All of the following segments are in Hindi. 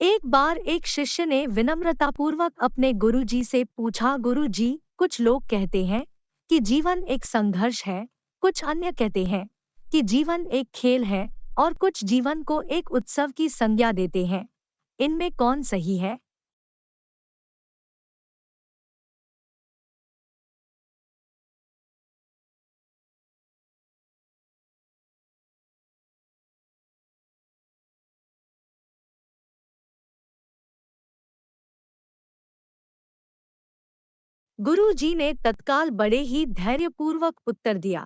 एक बार एक शिष्य ने विनम्रतापूर्वक अपने गुरुजी से पूछा, गुरुजी, कुछ लोग कहते हैं कि जीवन एक संघर्ष है, कुछ अन्य कहते हैं कि जीवन एक खेल है और कुछ जीवन को एक उत्सव की संज्ञा देते हैं। इनमें कौन सही है? गुरुजी ने तत्काल बड़े ही धैर्यपूर्वक उत्तर दिया,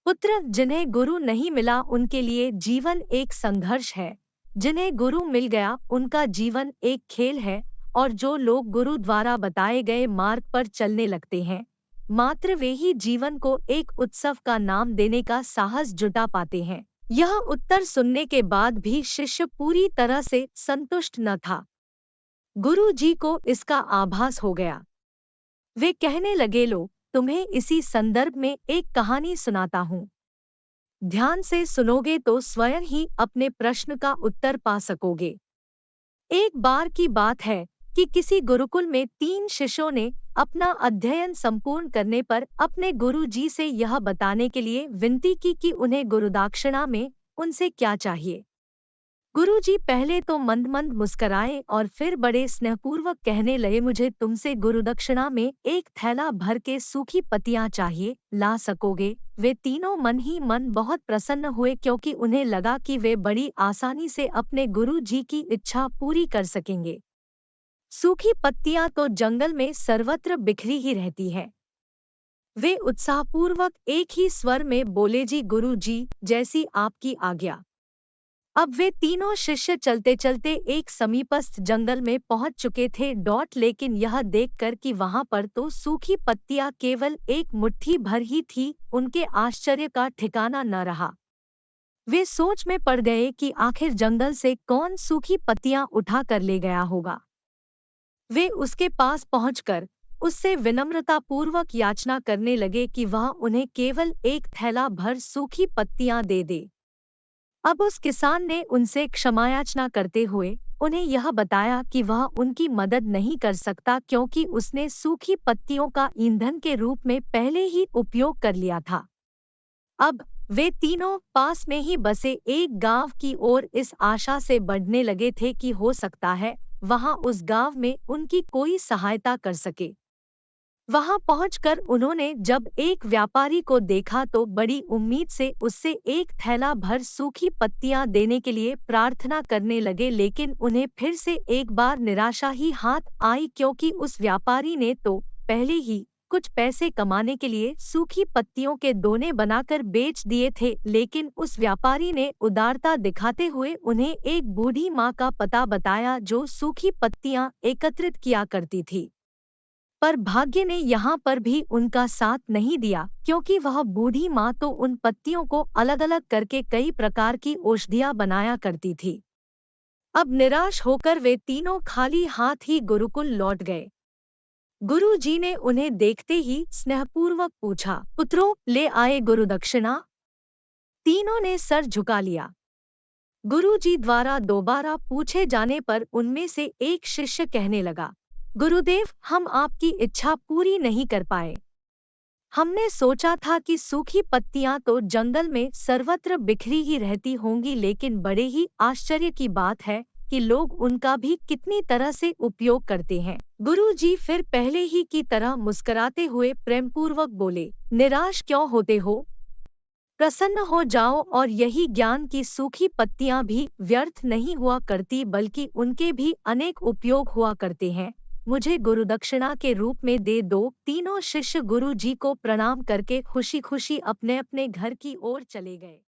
पुत्र, जिन्हें गुरु नहीं मिला उनके लिए जीवन एक संघर्ष है। जिन्हें गुरु मिल गया उनका जीवन एक खेल है। और जो लोग गुरु द्वारा बताए गए मार्ग पर चलने लगते हैं, मात्र वे ही जीवन को एक उत्सव का नाम देने का साहस जुटा पाते हैं। यह उत्तर सुनने के बाद भी शिष्य पूरी तरह से संतुष्ट न था। गुरु जी को इसका आभास हो गया। वे कहने लगे, लो, तुम्हें इसी संदर्भ में एक कहानी सुनाता हूँ। ध्यान से सुनोगे तो स्वयं ही अपने प्रश्न का उत्तर पा सकोगे। एक बार की बात है कि किसी गुरुकुल में 3 शिष्यों ने अपना अध्ययन संपूर्ण करने पर अपने गुरु जी से यह बताने के लिए विनती की कि उन्हें गुरुदक्षिणा में उनसे क्या चाहिए। गुरुजी पहले तो मंद मंद मुस्कराए और फिर बड़े स्नेहपूर्वक कहने लगे, मुझे तुमसे गुरुदक्षिणा में एक थैला भर के सूखी पत्तियां चाहिए, ला सकोगे? वे तीनों मन ही मन बहुत प्रसन्न हुए, क्योंकि उन्हें लगा कि वे बड़ी आसानी से अपने गुरु जी की इच्छा पूरी कर सकेंगे। सूखी पत्तियां तो जंगल में सर्वत्र बिखरी ही रहती हैं। वे उत्साहपूर्वक एक ही स्वर में बोले, जी गुरु जी, जैसी आपकी आज्ञा। अब वे तीनों शिष्य चलते चलते एक समीपस्थ जंगल में पहुंच चुके थे। लेकिन यह देखकर कि वहां पर तो सूखी पत्तियां केवल एक मुट्ठी भर ही थी, उनके आश्चर्य का ठिकाना न रहा। वे सोच में पड़ गए कि आखिर जंगल से कौन सूखी पत्तियां उठा कर ले गया होगा। वे उसके पास पहुंचकर उससे विनम्रतापूर्वक याचना करने लगे कि वह उन्हें केवल एक थैला भर सूखी पत्तियां दे दे। अब उस किसान ने उनसे क्षमायाचना करते हुए उन्हें यह बताया कि वह उनकी मदद नहीं कर सकता, क्योंकि उसने सूखी पत्तियों का ईंधन के रूप में पहले ही उपयोग कर लिया था। अब वे तीनों पास में ही बसे एक गांव की ओर इस आशा से बढ़ने लगे थे कि हो सकता है वहां उस गांव में उनकी कोई सहायता कर सके। वहां पहुंचकर उन्होंने जब एक व्यापारी को देखा तो बड़ी उम्मीद से उससे एक थैला भर सूखी पत्तियां देने के लिए प्रार्थना करने लगे, लेकिन उन्हें फिर से एक बार निराशा ही हाथ आई, क्योंकि उस व्यापारी ने तो पहले ही कुछ पैसे कमाने के लिए सूखी पत्तियों के दोने बनाकर बेच दिए थे। लेकिन उस व्यापारी ने उदारता दिखाते हुए उन्हें एक बूढ़ी माँ का पता बताया जो सूखी पत्तियां एकत्रित किया करती थी। पर भाग्य ने यहाँ पर भी उनका साथ नहीं दिया, क्योंकि वह बूढ़ी माँ तो उन पत्तियों को अलग-अलग करके कई प्रकार की औषधियाँ बनाया करती थी। अब निराश होकर वे तीनों खाली हाथ ही गुरुकुल लौट गए। गुरु जी ने उन्हें देखते ही स्नेहपूर्वक पूछा, पुत्रों, ले आए गुरुदक्षिणा? तीनों ने सर झुका लिया। गुरु जी द्वारा दोबारा पूछे जाने पर उनमें से एक शिष्य कहने लगा, गुरुदेव, हम आपकी इच्छा पूरी नहीं कर पाए। हमने सोचा था कि सूखी पत्तियां तो जंगल में सर्वत्र बिखरी ही रहती होंगी, लेकिन बड़े ही आश्चर्य की बात है कि लोग उनका भी कितनी तरह से उपयोग करते हैं। गुरु जी फिर पहले ही की तरह मुस्कुराते हुए प्रेमपूर्वक बोले, निराश क्यों होते हो? प्रसन्न हो जाओ, और यही ज्ञान की सूखी पत्तियां भी व्यर्थ नहीं हुआ करती, बल्कि उनके भी अनेक उपयोग हुआ करते हैं। मुझे गुरुदक्षिणा के रूप में दे दो। तीनों शिष्य गुरु जी को प्रणाम करके खुशी खुशी अपने अपने घर की ओर चले गए।